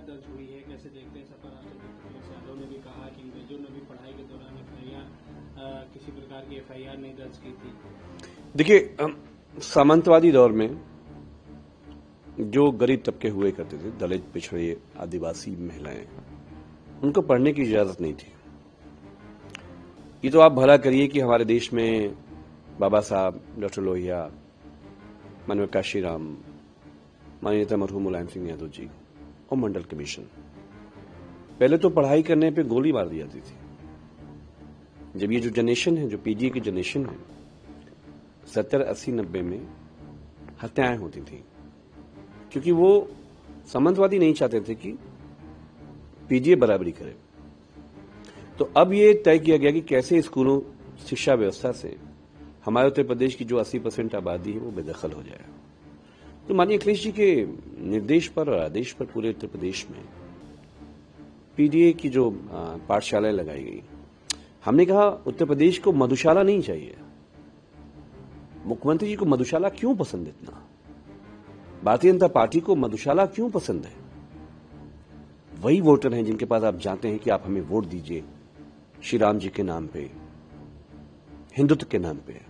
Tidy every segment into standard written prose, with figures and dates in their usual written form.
दर्ज हुई है, कैसे देखते हैं? सपा राष्ट्रपति अखिलेश यादव ने भी कहा कि अंग्रेजों ने भी पढ़ाई के दौरान किसी प्रकार की एफआईआर नहीं दर्ज की थी। देखिए, सामंतवादी दौर में जो गरीब तबके हुए करते थे, दलित, पिछड़े, आदिवासी महिलाएं, उनको पढ़ने की इजाजत नहीं थी। ये तो आप भला करिए कि हमारे देश में बाबा साहब, डॉक्टर लोहिया, माननीय काशीराम, माननीय नेता मरहूम मुलायम सिंह यादव जी और मंडल कमीशन, पहले तो पढ़ाई करने पे गोली मार दी जाती थी। जब ये जो जनरेशन है, जो पीजीए की जनरेशन है, 70, 80, 90 में हत्याएं होती थी, क्योंकि वो सामंतवादी नहीं चाहते थे कि पीजीए बराबरी करे। तो अब ये तय किया गया कि कैसे स्कूलों, शिक्षा व्यवस्था से हमारे उत्तर प्रदेश की जो 80% आबादी है वो बेदखल हो जाए। तो माननीय अखिलेश जी के निर्देश पर और आदेश पर पूरे उत्तर प्रदेश में पीडीए की जो पाठशालाएं लगाई गई, हमने कहा उत्तर प्रदेश को मधुशाला नहीं चाहिए। मुख्यमंत्री जी को मधुशाला क्यों पसंद इतना? भारतीय जनता पार्टी को मधुशाला क्यों पसंद है? वही वोटर हैं जिनके पास आप जानते हैं कि आप हमें वोट दीजिए श्री राम जी के नाम पे, हिंदुत्व के नाम पे।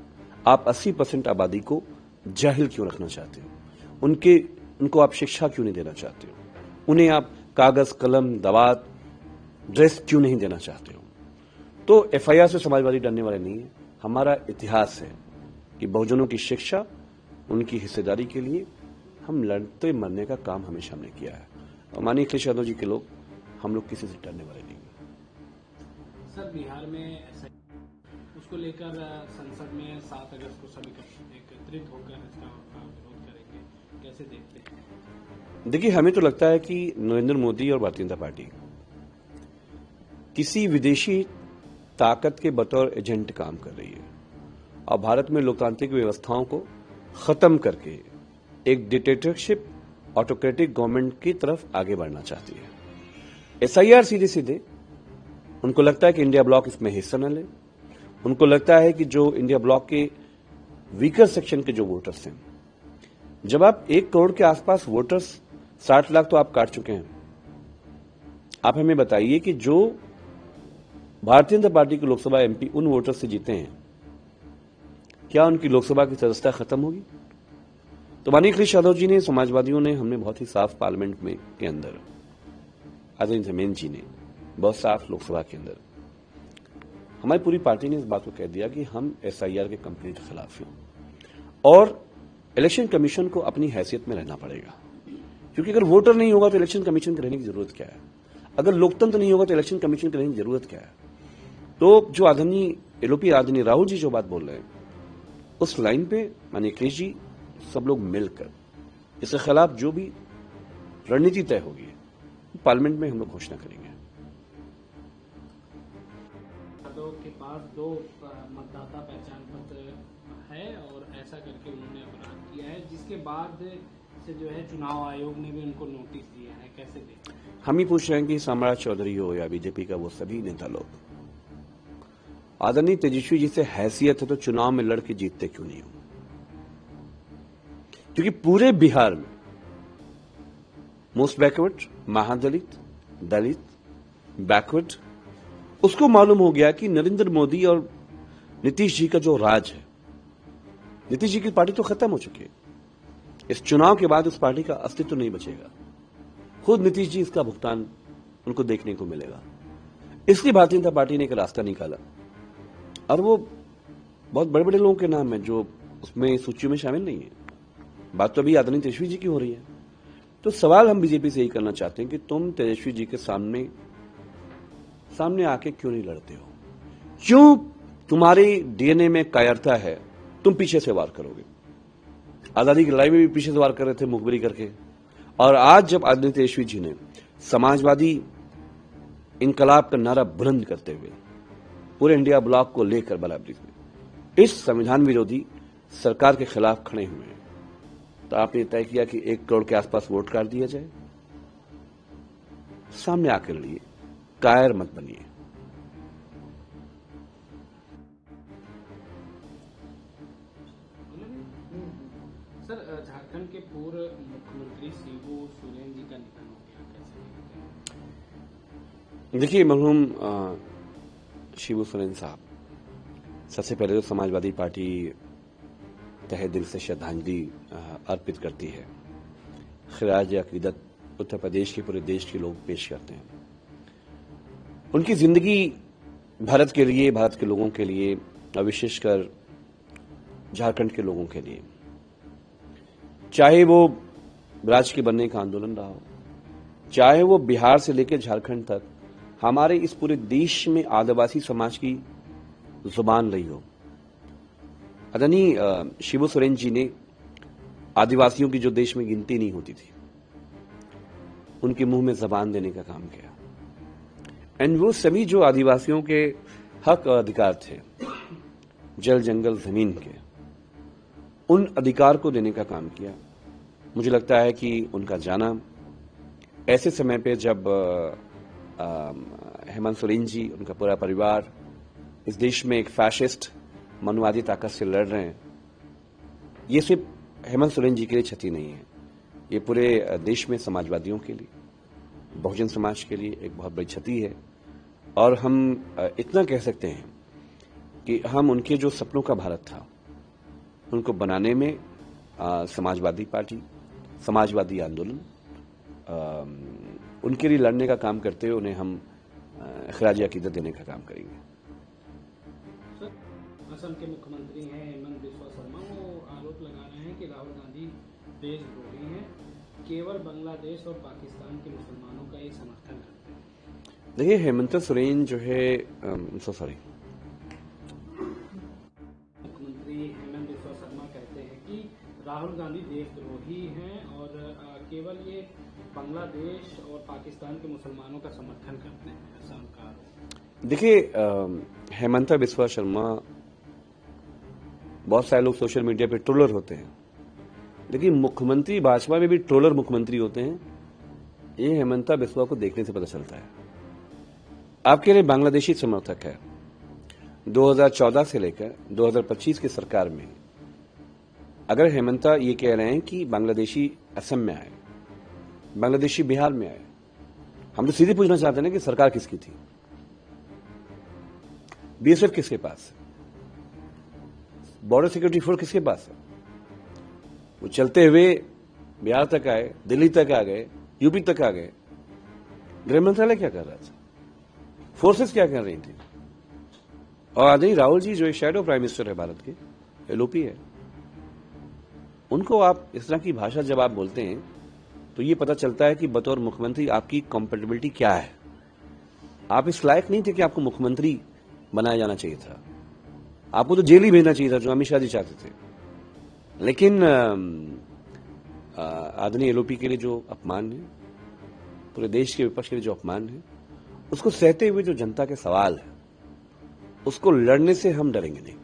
आप 80% आबादी को जाहिल क्यों रखना चाहते हो? उनको आप शिक्षा क्यों नहीं देना चाहते हो? उन्हें आप कागज, कलम, दवात, ड्रेस क्यों नहीं देना चाहते हो? तो एफआईआर से समाजवादी डरने वाले नहीं है। हमारा इतिहास है कि बहुजनों की शिक्षा, उनकी हिस्सेदारी के लिए हम लड़ते मरने का काम हमेशा हमने किया है। और माननीय अखिलेश यादव जी के लोग, हम लोग किसी से डरने वाले नहीं हैं। सर, बिहार में उसको लेकर संसद में 7 अगस्त को सभी एकत्रित होकर इसका विरोध करेंगे, कैसे देखते हैं? देखिए, हमें तो लगता है कि नरेंद्र मोदी और भारतीय जनता पार्टी किसी विदेशी ताकत के बतौर एजेंट काम कर रही है और भारत में लोकतांत्रिक व्यवस्थाओं को खत्म करके एक डिक्टेटरशिप, ऑटोक्रेटिक गवर्नमेंट की तरफ आगे बढ़ना चाहती है। एसआईआर सीधे सीधे उनको लगता है कि इंडिया ब्लॉक इसमें हिस्सा न ले। उनको लगता है कि जो इंडिया ब्लॉक के वीकर सेक्शन के जो वोटर्स हैं, जब आप 1 करोड़ के आसपास वोटर्स, 60 लाख तो आप काट चुके हैं। आप हमें बताइए कि जो भारतीय जनता पार्टी के लोकसभा एमपी उन वोटर्स से जीते हैं, क्या उनकी लोकसभा की सदस्यता खत्म होगी? तो माननीय अखिलेश यादव जी ने, समाजवादियों ने, हमने बहुत ही साफ पार्लियामेंट में के अंदर, आदरणीय धर्मेंद्र जी ने बहुत साफ लोकसभा के अंदर, हमारी पूरी पार्टी ने इस बात को कह दिया कि हम एसआईआर के कंप्लीट खिलाफ हैं और इलेक्शन कमीशन को अपनी हैसियत में रहना पड़ेगा। क्योंकि अगर वोटर नहीं होगा तो इलेक्शन कमीशन के रहने की जरूरत क्या है? अगर लोकतंत्र नहीं होगा तो इलेक्शन कमीशन के रहने की जरूरत क्या है? तो जो आदरणीय एलओपी, आदरणीय राहुल जी जो बात बोल रहे हैं, उस लाइन पे माननीय अखिलेश जी, सब लोग मिलकर इसके खिलाफ जो भी रणनीति तय होगी, पार्लियामेंट में हम लोग घोषणा करेंगे। के पास 2 मतदाता पहचान पत्र है और ऐसा करके उन्होंने अपराध किया है, जिसके बाद से जो है चुनाव आयोग ने भी उनको नोटिस दिया है, कैसे देखते हैं? हम ही पूछ रहे हैं कि सम्राट चौधरी हो या बीजेपी का वो सभी नेता लोग, आदरणीय तेजस्वी जी से हैसियत है तो चुनाव में लड़के जीतते क्यों नहीं हो? क्योंकि पूरे बिहार में मोस्ट बैकवर्ड, महादलित, दलित, बैकवर्ड, उसको मालूम हो गया कि नरेंद्र मोदी और नीतीश जी का जो राज है, नीतीश जी की पार्टी तो खत्म हो चुकी है। इस चुनाव के बाद उस पार्टी का अस्तित्व नहीं बचेगा। खुद नीतीश जी इसका भुगतान उनको देखने को मिलेगा। इसलिए भारतीय जनता पार्टी ने एक रास्ता निकाला और वो बहुत बड़े बड़े लोगों के नाम है जो उसमें सूची में शामिल नहीं है। बात तो अभी आदरणीय तेजस्वी जी की हो रही है। तो सवाल हम बीजेपी से यही करना चाहते हैं कि तुम तेजस्वी जी के सामने आके क्यों नहीं लड़ते हो? क्यों तुम्हारे डीएनए में कायरता है, तुम पीछे से वार करोगे? आजादी की लड़ाई में भी पीछे से वार कर रहे थे मुखबिरी करके, और आज जब आदरणीय तेजस्वी जी ने समाजवादी इनकलाब का नारा बुलंद करते हुए पूरे इंडिया ब्लॉक को लेकर बराबरी में इस संविधान विरोधी सरकार के खिलाफ खड़े हुए हैं, तो आपने तय किया कि 1 करोड़ के आसपास वोट काट दिया जाए। सामने आकर लड़िए, कायर मत बनिए। सर, झारखंड के पूर्व मुख्यमंत्री शिबू सोरेन जी का निधन हो गया, कैसे? देखिए, मरहूम शिबू सोरेन साहब, सबसे पहले तो समाजवादी पार्टी तहे दिल से श्रद्धांजलि अर्पित करती है। खिराज अकीदत उत्तर प्रदेश के पूरे देश के लोग पेश करते हैं। उनकी जिंदगी भारत के लिए, भारत के लोगों के लिए और विशेषकर झारखंड के लोगों के लिए, चाहे वो राज्य के बनने का आंदोलन रहा हो, चाहे वो बिहार से लेकर झारखंड तक हमारे इस पूरे देश में आदिवासी समाज की जुबान रही हो। आदरणीय शिबू सोरेन जी ने आदिवासियों की जो देश में गिनती नहीं होती थी, उनके मुंह में जबान देने का काम किया। एंड वो सभी जो आदिवासियों के हक और अधिकार थे, जल जंगल जमीन के, उन अधिकार को देने का काम किया। मुझे लगता है कि उनका जाना ऐसे समय पे जब हेमंत सोरेन जी, उनका पूरा परिवार इस देश में एक फैशिस्ट मनुवादी ताकत से लड़ रहे हैं, ये सिर्फ हेमंत सोरेन जी के लिए क्षति नहीं है, ये पूरे देश में समाजवादियों के लिए, बहुजन समाज के लिए एक बहुत बड़ी क्षति है। और हम इतना कह सकते हैं कि हम उनके जो सपनों का भारत था, उनको बनाने में समाजवादी पार्टी, समाजवादी आंदोलन, उनके लिए लड़ने का काम करते हुए उन्हें हम खिराज अकीदत देने का काम करेंगे। असम के मुख्यमंत्री हैं हेमंत बिस्वा शर्मा, वो आरोप लगा रहे हैं कि राहुल गांधी देशद्रोही हैं, केवल बांग्लादेश और पाकिस्तान के मुसलमानों का ही समर्थन करते हैं। देखिए, हेमंत सोरेन जो है मुख्यमंत्री हेमंत बिस्वा शर्मा कहते हैं कि राहुल गांधी देशद्रोही हैं और केवल ये बांग्लादेश और पाकिस्तान के मुसलमानों का समर्थन करते हैं, ऐसा उनका आरोप। देखिए, हेमंत बिस्वा शर्मा, बहुत सारे लोग सोशल मीडिया पे ट्रोलर होते हैं, लेकिन मुख्यमंत्री भाजपा में भी ट्रोलर मुख्यमंत्री होते हैं। ये हेमंत बिस्वा को देखने से पता चलता है। आपके लिए बांग्लादेशी समर्थक है। 2014 से लेकर 2025 की सरकार में अगर हेमंत ये कह रहे हैं कि बांग्लादेशी असम में आए, बांग्लादेशी बिहार में आए, हम तो सीधे पूछना चाहते हैं ना कि सरकार किसकी थी? बीएसएफ किसके पास है? बॉर्डर सिक्योरिटी फोर्स किसके पास है? वो चलते हुए बिहार तक आए, दिल्ली तक आ गए, यूपी तक आ गए। गृह मंत्रालय क्या कर रहा था? फोर्सेस क्या कर रही थी? और आदरणीय राहुल जी जो शैडो प्राइम मिनिस्टर है भारत के, एलओपी है, उनको आप इस तरह की भाषा जब आप बोलते हैं तो ये पता चलता है कि बतौर मुख्यमंत्री आपकी कॉम्पेटेबिलिटी क्या है। आप इस लायक नहीं थे कि आपको मुख्यमंत्री बनाया जाना चाहिए था, आपको तो जेल ही भेजना चाहिए था, जो अमित शाह जी चाहते थे। लेकिन आदरणीय एलओपी के लिए जो अपमान है, पूरे देश के विपक्ष के लिए जो अपमान है, उसको सहते हुए जो जनता के सवाल है, उसको लड़ने से हम डरेंगे नहीं।